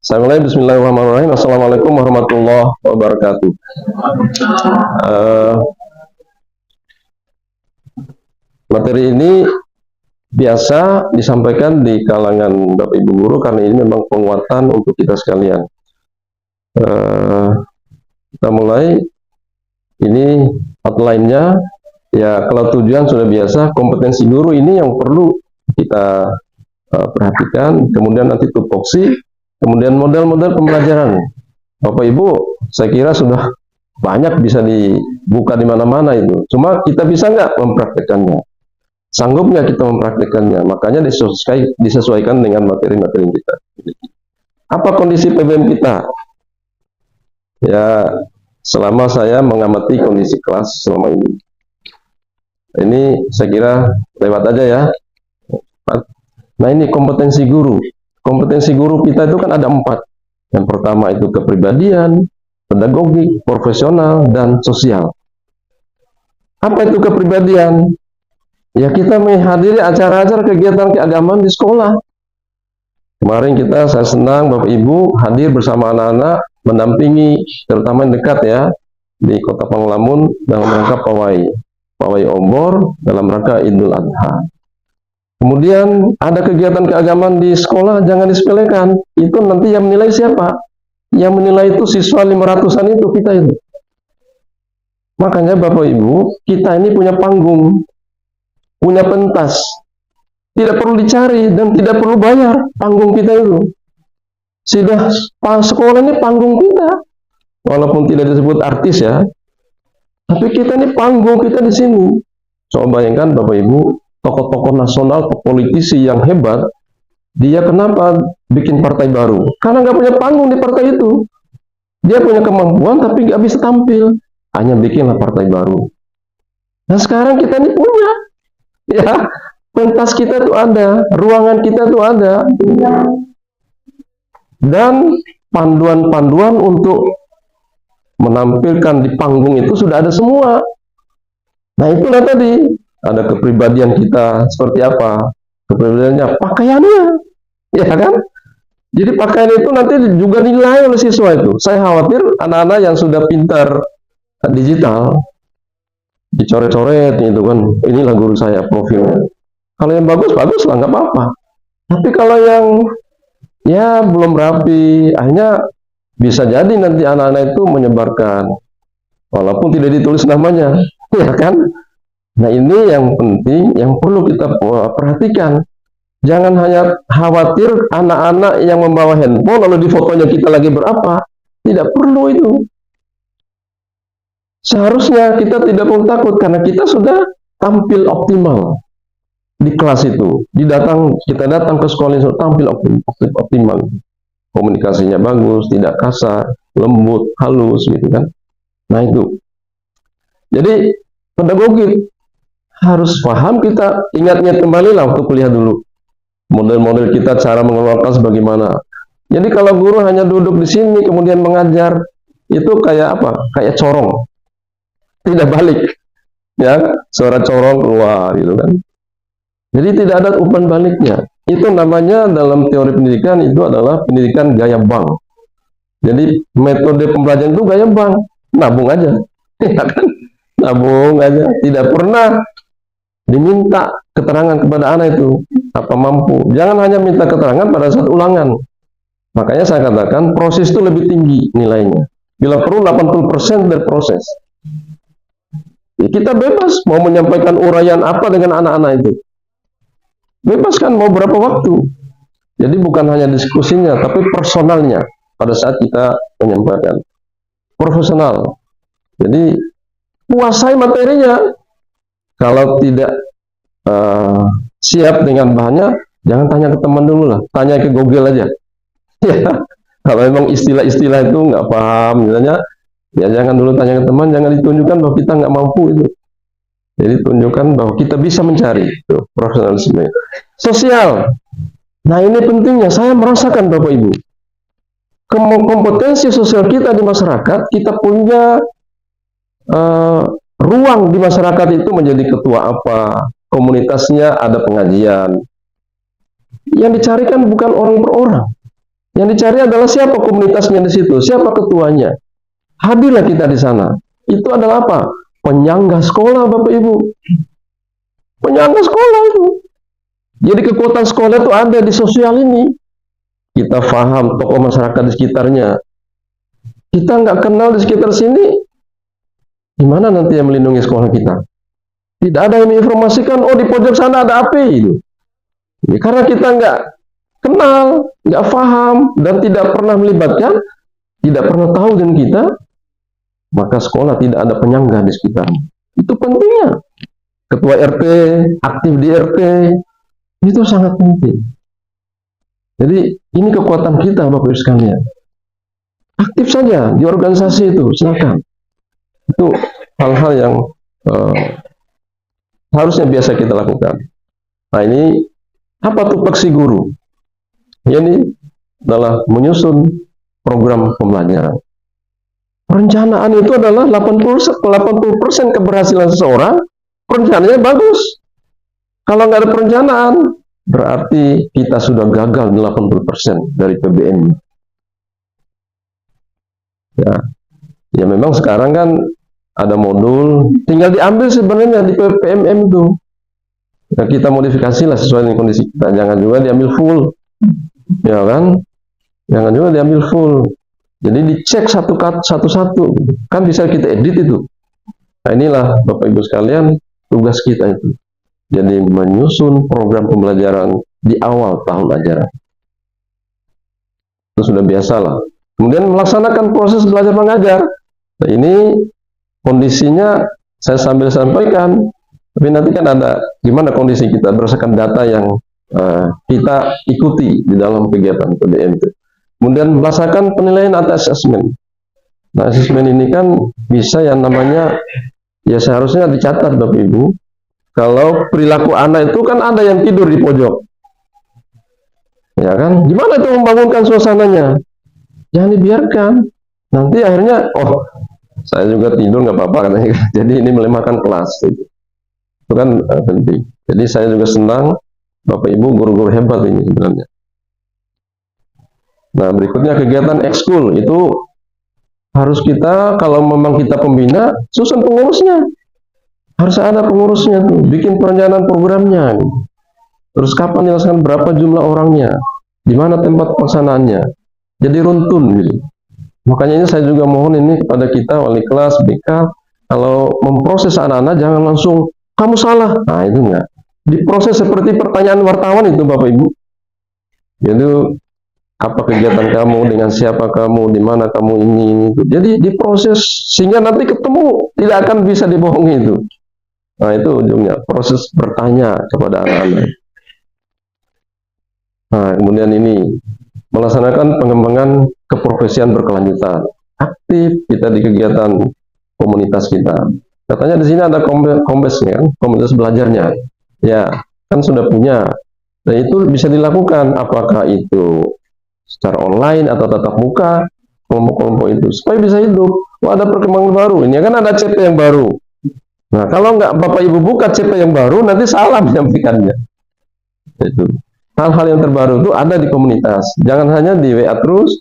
Saya mulai. Bismillahirrahmanirrahim. Assalamualaikum warahmatullahi wabarakatuh. Materi ini biasa disampaikan di kalangan Bapak Ibu guru karena ini memang penguatan untuk kita sekalian. Kita mulai. Ini outline-nya. Ya, kalau tujuan sudah biasa, kompetensi guru ini yang perlu kita perhatikan. Kemudian nanti tupoksi, kemudian model-model pembelajaran. Bapak Ibu, saya kira sudah banyak bisa dibuka di mana-mana itu. Cuma kita bisa nggak mempraktekannya? Sanggup nggak kita mempraktekannya? Makanya disesuaikan dengan materi-materi kita. Apa kondisi PBM kita? Ya, selama saya mengamati kondisi kelas selama ini saya kira lewat aja ya. Nah, ini kompetensi guru. Kompetensi guru kita itu kan ada 4. Yang pertama itu kepribadian, pedagogik, profesional, dan sosial. Apa itu kepribadian? Ya, kita menghadiri acara-acara kegiatan keagamaan di sekolah. Kemarin saya senang Bapak Ibu hadir bersama anak-anak, mendampingi terutama yang dekat ya, di Kota Pangelamun dalam rangka pawai obor dalam rangka Idul Adha. Kemudian ada kegiatan keagamaan di sekolah, jangan disepelekan. Itu nanti yang menilai siapa? Yang menilai itu siswa 500-an itu, kita itu. Makanya Bapak Ibu, kita ini punya panggung, punya pentas. Tidak perlu dicari dan tidak perlu bayar panggung kita itu. Sudah sekolah ini panggung kita. Walaupun tidak disebut artis ya. Tapi kita ini panggung kita di sini. Coba bayangkan Bapak Ibu, tokoh-tokoh nasional, politisi yang hebat, dia kenapa bikin partai baru? Karena nggak punya panggung di partai itu. Dia punya kemampuan tapi nggak bisa tampil. Hanya bikinlah partai baru. Nah sekarang kita ini punya. Ya, pentas kita tuh ada, ruangan kita tuh ada. Dan panduan-panduan untuk menampilkan di panggung itu sudah ada semua. Nah itulah tadi, ada kepribadian kita seperti apa, kepribadiannya, pakaiannya, ya kan? Jadi pakaian itu nanti juga dinilai oleh siswa itu. Saya khawatir anak-anak yang sudah pintar digital, dicoret-coret gitu kan, inilah guru saya profilnya. Kalau yang bagus lah, nggak apa-apa. Tapi kalau yang ya belum rapi, akhirnya bisa jadi nanti anak-anak itu menyebarkan, walaupun tidak ditulis namanya, ya kan? Nah ini yang penting, yang perlu kita perhatikan. Jangan hanya khawatir anak-anak yang membawa handphone, lalu di fotonya kita lagi berapa. Tidak perlu itu. Seharusnya kita tidak perlu takut, karena kita sudah tampil optimal di kelas itu. Kita datang ke sekolah itu tampil optimal. Komunikasinya bagus, tidak kasar, lembut, halus gitu kan. Nah itu. Jadi pedagogik harus paham kita, ingat-ingat kembali lah waktu kuliah dulu. Model-model kita cara mengeluarkan sebagaimana. Jadi kalau guru hanya duduk di sini kemudian mengajar, itu kayak apa? Kayak corong. Tidak balik. Ya, suara corong keluar gitu kan. Jadi tidak ada umpan baliknya. Itu namanya dalam teori pendidikan itu adalah pendidikan gaya bank. Jadi metode pembelajaran itu gaya bank, nabung aja, ya kan? Nabung aja, tidak pernah diminta keterangan kepada anak itu apa mampu. Jangan hanya minta keterangan pada saat ulangan. Makanya saya katakan proses itu lebih tinggi nilainya. Bila perlu 80% dari proses. Ya, kita bebas mau menyampaikan uraian apa dengan anak-anak itu. Bebas kan mau berapa waktu. Jadi bukan hanya diskusinya, tapi personalnya pada saat kita menyampaikan. Profesional. Jadi kuasai materinya. Kalau tidak siap dengan bahannya, jangan tanya ke teman dulu lah. Tanya ke Google aja. Ya, kalau memang istilah-istilah itu nggak paham, misalnya, ya jangan dulu tanya ke teman, jangan ditunjukkan bahwa kita nggak mampu itu. Jadi tunjukkan bahwa kita bisa mencari itu, profesionalisme. Sosial. Nah ini pentingnya, saya merasakan Bapak Ibu. Kompetensi sosial kita di masyarakat, kita punya ruang di masyarakat itu menjadi ketua apa, komunitasnya ada pengajian. Yang dicarikan bukan orang per orang. Yang dicari adalah siapa komunitasnya di situ, siapa ketuanya. Hadirlah kita di sana. Itu adalah apa? Penyangga sekolah, Bapak Ibu. Penyangga sekolah itu. Jadi kekuatan sekolah itu ada di sosial ini. Kita paham tokoh masyarakat di sekitarnya. Kita nggak kenal di sekitar sini, gimana nanti yang melindungi sekolah kita? Tidak ada yang menginformasikan, oh di pojok sana ada api itu. Ya, karena kita nggak kenal, nggak paham, dan tidak pernah melibatkan, tidak pernah tahu dengan kita, maka sekolah tidak ada penyangga di sekitarnya. Itu pentingnya. Ketua RT, aktif di RT, itu sangat penting. Jadi ini kekuatan kita, Bapak Ibu sekalian. Aktif saja di organisasi itu, silakan. Itu hal-hal yang harusnya biasa kita lakukan. Nah ini apa tupoksi guru? Ini adalah menyusun program pembelajaran. Perencanaan itu adalah 80% keberhasilan seseorang. Perencanaannya bagus. Kalau nggak ada perencanaan, berarti kita sudah gagal 80% dari PBM. Ya memang sekarang kan ada modul, tinggal diambil sebenarnya di PMM itu. Nah, kita modifikasi lah sesuai dengan kondisi kita. Jangan juga diambil full, ya kan? Jangan juga diambil full. Jadi dicek satu-satu, kan bisa kita edit itu. Nah inilah Bapak Ibu sekalian tugas kita itu. Jadi menyusun program pembelajaran di awal tahun ajaran. Itu sudah biasa lah. Kemudian melaksanakan proses belajar mengajar. Nah, ini kondisinya saya sambil sampaikan, tapi nanti kan ada gimana kondisi kita berdasarkan data yang kita ikuti di dalam kegiatan PBM itu. Kemudian melaksanakan penilaian atau asesmen. Nah, asesmen ini kan bisa yang namanya, ya seharusnya dicatat Bapak Ibu. Kalau perilaku anak itu kan ada yang tidur di pojok, ya kan? Gimana itu membangunkan suasananya? Jangan dibiarkan. Nanti akhirnya, oh saya juga tidur nggak apa-apa katanya. Jadi ini melemahkan kelas. Itu kan penting. Jadi saya juga senang Bapak Ibu guru-guru hebat ini sebenarnya. Nah berikutnya kegiatan ekskul itu harus kita, kalau memang kita pembina, susun pengurusnya. Harus ada pengurusnya tuh, bikin perencanaan programnya. Terus kapan dilaksanakan, berapa jumlah orangnya, di mana tempat pelaksanaannya. Jadi runtun gitu. Makanya ini saya juga mohon ini kepada kita wali kelas, BK, kalau memproses anak-anak jangan langsung kamu salah. Nah itu enggak. Diproses seperti pertanyaan wartawan itu Bapak Ibu. Jadi apa kegiatan kamu, dengan siapa kamu, di mana kamu ini itu. Jadi diproses sehingga nanti ketemu, tidak akan bisa dibohongi itu. Nah itu ujungnya, proses bertanya kepada anak-anak. Nah kemudian ini melaksanakan pengembangan keprofesian berkelanjutan. Aktif kita di kegiatan komunitas kita. Katanya di sini ada kombesnya, komunitas belajarnya. Ya, kan sudah punya. Nah itu bisa dilakukan, apakah itu secara online atau tatap muka, kelompok-kelompok itu, supaya bisa hidup. Oh, ada perkembangan baru, ini kan ada CP yang baru. Nah kalau nggak Bapak Ibu buka CP yang baru, nanti salah menyampaikannya. Itu hal-hal yang terbaru itu ada di komunitas. Jangan hanya di WA terus,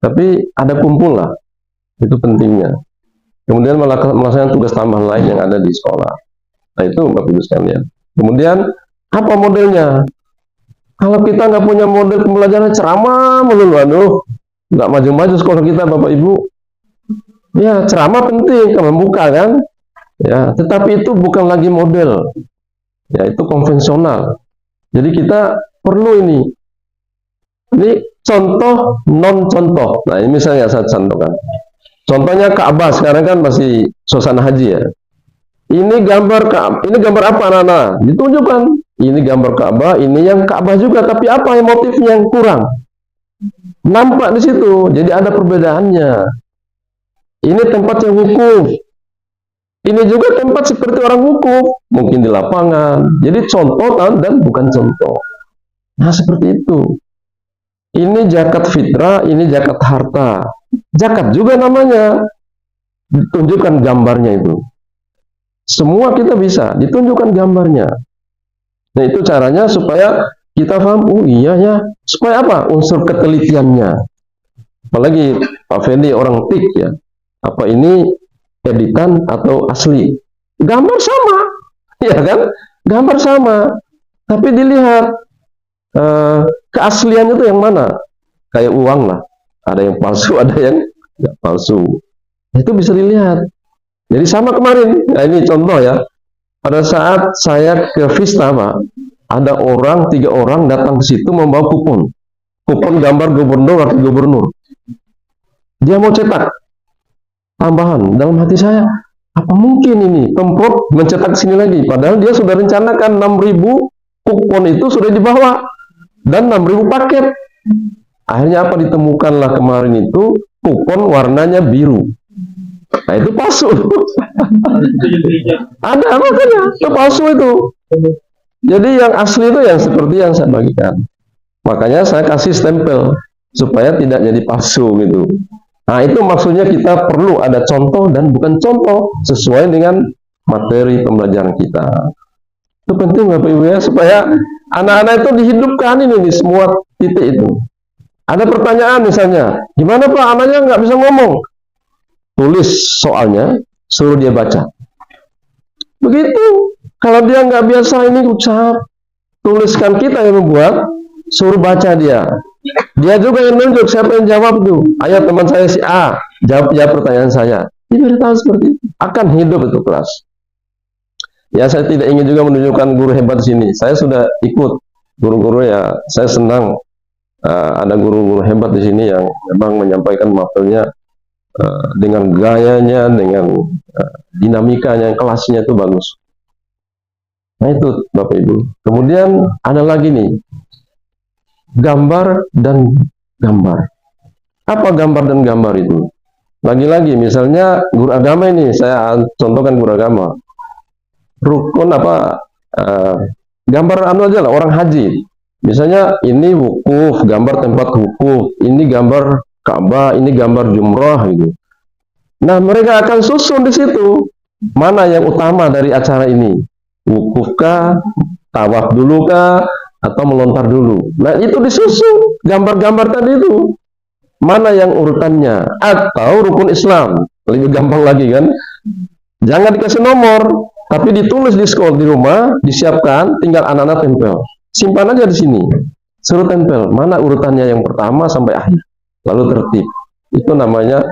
tapi ada kumpul lah. Itu pentingnya. Kemudian melaksanakan tugas tambahan lain yang ada di sekolah. Nah itu Bapak Ibu sekalian. Kemudian apa modelnya? Kalau kita nggak punya model pembelajaran, ceramah melulu, aduh, nggak maju-maju sekolah kita Bapak Ibu. Ya ceramah penting, kan membuka kan. Ya, tetapi itu bukan lagi model. Ya itu konvensional. Jadi kita perlu ini. Ini contoh non contoh. Nah ini misalnya saya contohkan. Contohnya Ka'bah sekarang kan masih suasana haji ya. Ini gambar Ka'bah, ini gambar apa anak-anak? Ditunjukkan. Ini gambar Ka'bah, ini yang Ka'bah juga, tapi apa yang motifnya yang kurang? Nampak di situ. Jadi ada perbedaannya. Ini tempat yang wukuf. Ini juga tempat seperti orang wukuf, mungkin di lapangan. Jadi contoh dan bukan contoh. Nah seperti itu. Ini zakat fitrah, ini zakat harta. Zakat juga namanya. Ditunjukkan gambarnya itu. Semua kita bisa ditunjukkan gambarnya. Nah itu caranya supaya kita paham, oh iya ya, supaya apa? Unsur ketelitiannya. Apalagi Pak Fendi orang TIK ya, apa ini editan atau asli? Gambar sama, ya kan? Gambar sama, tapi dilihat keasliannya itu yang mana? Kayak uang lah, ada yang palsu, ada yang nggak palsu. Itu bisa dilihat. Jadi sama kemarin, nah ini contoh ya. Pada saat saya ke Vista, Pak, ada orang, 3 orang datang ke situ membawa kupon gambar gubernur, wakil gubernur. Dia mau cetak tambahan. Dalam hati saya, apa mungkin ini Pemprov mencetak sini lagi? Padahal dia sudah rencanakan 6.000 kupon itu sudah dibawa dan 6.000 paket. Akhirnya apa ditemukanlah kemarin itu kupon warnanya biru. Nah itu palsu. Ada makanya itu palsu itu. Jadi yang asli itu yang seperti yang saya bagikan. Makanya saya kasih stempel supaya tidak jadi palsu gitu. Nah itu maksudnya kita perlu ada contoh dan bukan contoh sesuai dengan materi pembelajaran kita. Itu penting Bapak Ibu ya, supaya anak-anak itu dihidupkan ini di semua titik itu. Ada pertanyaan misalnya, gimana Pak anaknya nggak bisa ngomong? Tulis soalnya, suruh dia baca. Begitu. Kalau dia nggak biasa ini ucap, tuliskan kita yang membuat, suruh baca dia. Dia juga yang nunjuk siapa yang jawab tuh. Ayo teman saya si A, jawab ya pertanyaan saya. Dia tahu seperti itu. Akan hidup itu kelas. Ya saya tidak ingin juga menunjukkan guru hebat di sini. Saya sudah ikut guru-guru ya. Saya senang ada guru-guru hebat di sini yang memang menyampaikan materinya dengan gayanya, dengan dinamikanya, kelasnya itu bagus. Nah itu Bapak Ibu. Kemudian ada lagi nih, gambar dan gambar. Apa gambar dan gambar itu? Lagi-lagi misalnya guru agama ini, saya contohkan guru agama. Rukun apa, gambar anu aja lah, orang haji. Misalnya ini wukuf, gambar tempat wukuf, ini gambar Ka'bah, ini gambar jumrah gitu. Nah, mereka akan susun di situ. Mana yang utama dari acara ini? Wukuf kah, tawaf dulu kah, atau melontar dulu? Nah, itu disusun gambar-gambar tadi itu. Mana yang urutannya? Atau rukun Islam, lebih gampang lagi kan? Jangan dikasih nomor, tapi ditulis di sekolah, di rumah, disiapkan, tinggal anak-anak tempel. Simpan aja di sini. Suruh tempel, mana urutannya yang pertama sampai akhir. Lalu tertib. Itu namanya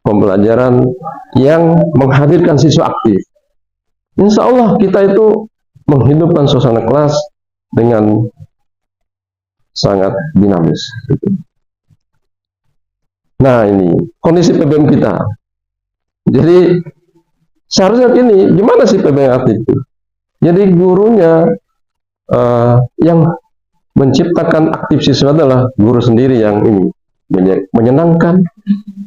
pembelajaran yang menghadirkan siswa aktif. Insya Allah kita itu menghidupkan suasana kelas dengan sangat dinamis. Nah ini kondisi PBM kita. Jadi seharusnya gini, gimana sih PBM aktif itu? Jadi gurunya yang menciptakan aktif siswa adalah guru sendiri yang ini menyenangkan,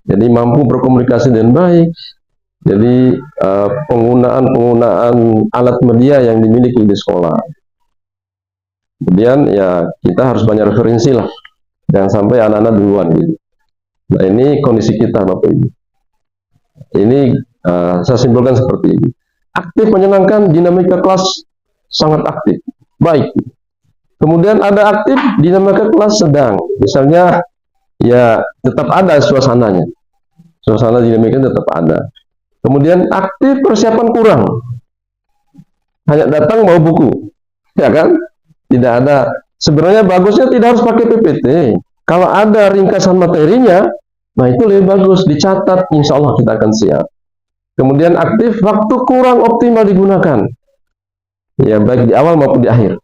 jadi mampu berkomunikasi dengan baik, jadi penggunaan alat media yang dimiliki di sekolah. Kemudian ya kita harus banyak referensi lah, jangan sampai anak-anak duluan gitu. Nah ini kondisi kita Bapak Ibu. Ini saya simpulkan seperti ini. Aktif, menyenangkan, dinamika kelas sangat aktif, baik. Kemudian ada aktif, dinamika kelas sedang, misalnya ya tetap ada suasananya, suasana dinamika tetap ada. Kemudian aktif, persiapan kurang, hanya datang bawa buku, ya kan? Tidak ada. Sebenarnya bagusnya tidak harus pakai PPT. Kalau ada ringkasan materinya, nah itu lebih bagus, dicatat, insya Allah kita akan siap. Kemudian aktif, waktu kurang optimal digunakan, ya baik di awal maupun di akhir.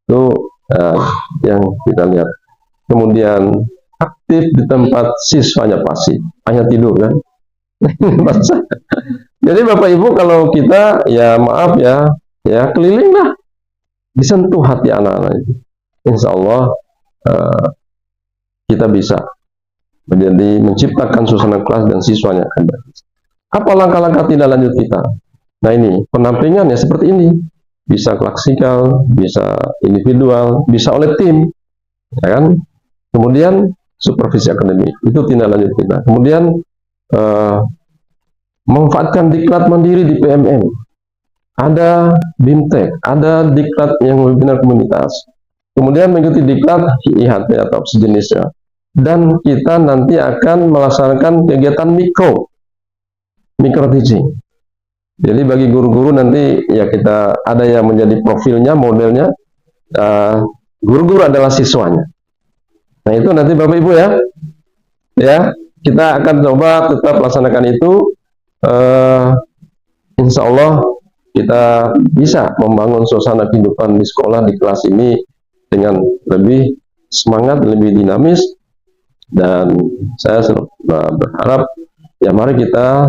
Itu yang kita lihat. Kemudian aktif di tempat siswanya pasif, hanya tidur kan. Jadi Bapak Ibu kalau kita ya maaf ya kelilinglah, disentuh hati anak-anak itu. Insya Allah kita bisa menjadi menciptakan suasana kelas dan siswanya akan baik. Apa langkah-langkah tindak lanjut kita? Nah ini penampingan ya seperti ini, bisa klasikal, bisa individual, bisa oleh tim, ya kan? Kemudian supervisi akademik, itu tindak lanjut kita. Kemudian manfaatkan diklat mandiri di PMM, ada BIMTEK, ada diklat yang webinar komunitas. kemudian mengikuti diklat IHT atau sejenisnya. Dan kita nanti akan melaksanakan kegiatan mikro teaching. Jadi bagi guru-guru nanti ya kita ada yang menjadi profilnya, modelnya, guru-guru adalah siswanya. Nah itu nanti Bapak Ibu ya kita akan coba tetap laksanakan itu. Insya Allah kita bisa membangun suasana kehidupan di sekolah, di kelas ini dengan lebih semangat, lebih dinamis, dan saya berharap ya mari kita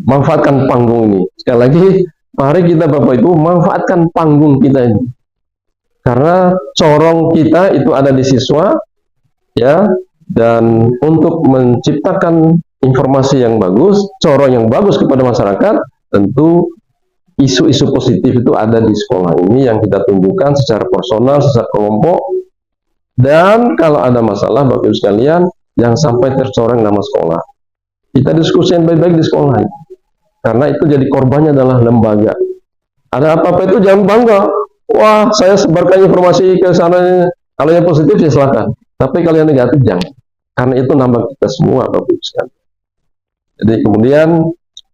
manfaatkan panggung ini. Sekali lagi, mari kita Bapak Ibu manfaatkan panggung kita ini, karena corong kita itu ada di siswa ya, dan untuk menciptakan informasi yang bagus, corong yang bagus kepada masyarakat, tentu isu-isu positif itu ada di sekolah ini yang kita tunjukkan secara personal, secara kelompok. Dan kalau ada masalah Bapak Ibu sekalian, yang sampai tercoreng nama sekolah, kita diskusikan baik-baik di sekolah, karena itu jadi korbannya adalah lembaga. Ada apa-apa itu jangan bangga, wah saya sebarkan informasi ke sana, kalau yang positif ya silakan, tapi kalau yang negatif jangan, karena itu nambah kita semua Bapak Ibu sekalian. Jadi kemudian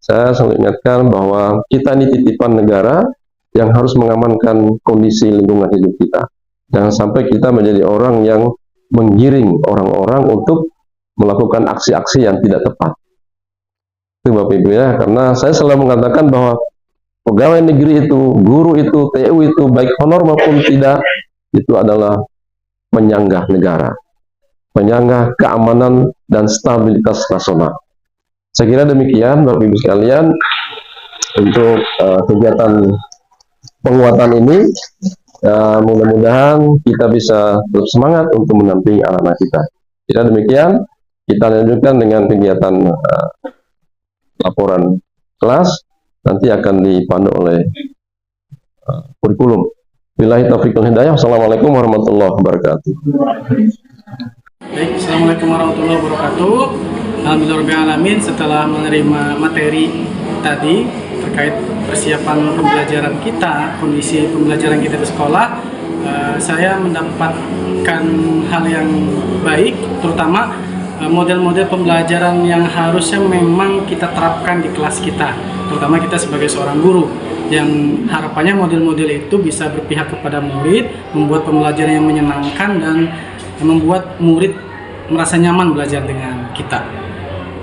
saya selalu ingatkan bahwa kita ini titipan negara yang harus mengamankan kondisi lingkungan hidup kita. Jangan sampai kita menjadi orang yang menggiring orang-orang untuk melakukan aksi-aksi yang tidak tepat. Itu Bapak Ibu ya, karena saya selalu mengatakan bahwa pegawai negeri itu, guru itu, TU itu, baik honor maupun tidak, itu adalah penyanggah negara, penyanggah keamanan dan stabilitas nasional. Saya kira demikian Bapak Ibu sekalian untuk kegiatan penguatan ini. Mudah-mudahan kita bisa terus semangat untuk mendampingi anak-anak kita. Kira demikian, kita lanjutkan dengan kegiatan laporan kelas, nanti akan dipandu oleh kurikulum. Billahi taufiq wal hidayah. Assalamualaikum warahmatullahi wabarakatuh. Baik, assalamualaikum warahmatullahi wabarakatuh. Alhamdulillahirrahmanirrahim. Setelah menerima materi tadi terkait persiapan pembelajaran kita, kondisi pembelajaran kita di sekolah, saya mendapatkan hal yang baik, terutama model-model pembelajaran yang harusnya memang kita terapkan di kelas kita, terutama kita sebagai seorang guru, yang harapannya model-model itu bisa berpihak kepada murid, membuat pembelajaran yang menyenangkan dan membuat murid merasa nyaman belajar dengan kita.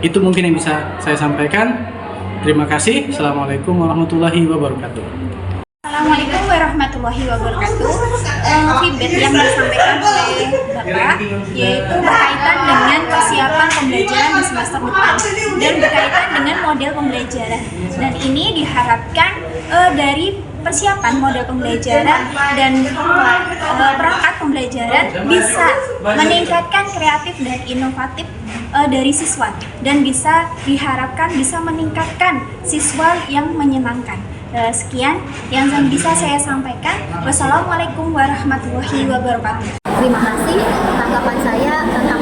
Itu mungkin yang bisa saya sampaikan. Terima kasih. Assalamualaikum warahmatullahi wabarakatuh. Assalamualaikum warahmatullahi wabarakatuh. Feedback yang disampaikan oleh Bapak yaitu berkaitan dengan persiapan pembelajaran di semester depan dan berkaitan dengan model pembelajaran. Dan ini diharapkan dari persiapan model pembelajaran dan perangkat pembelajaran bisa meningkatkan kreatif dan inovatif dari siswa, dan bisa diharapkan bisa meningkatkan siswa yang menyenangkan. Sekian yang bisa saya sampaikan. Wassalamualaikum warahmatullahi wabarakatuh. Terima kasih tanggapan saya tentang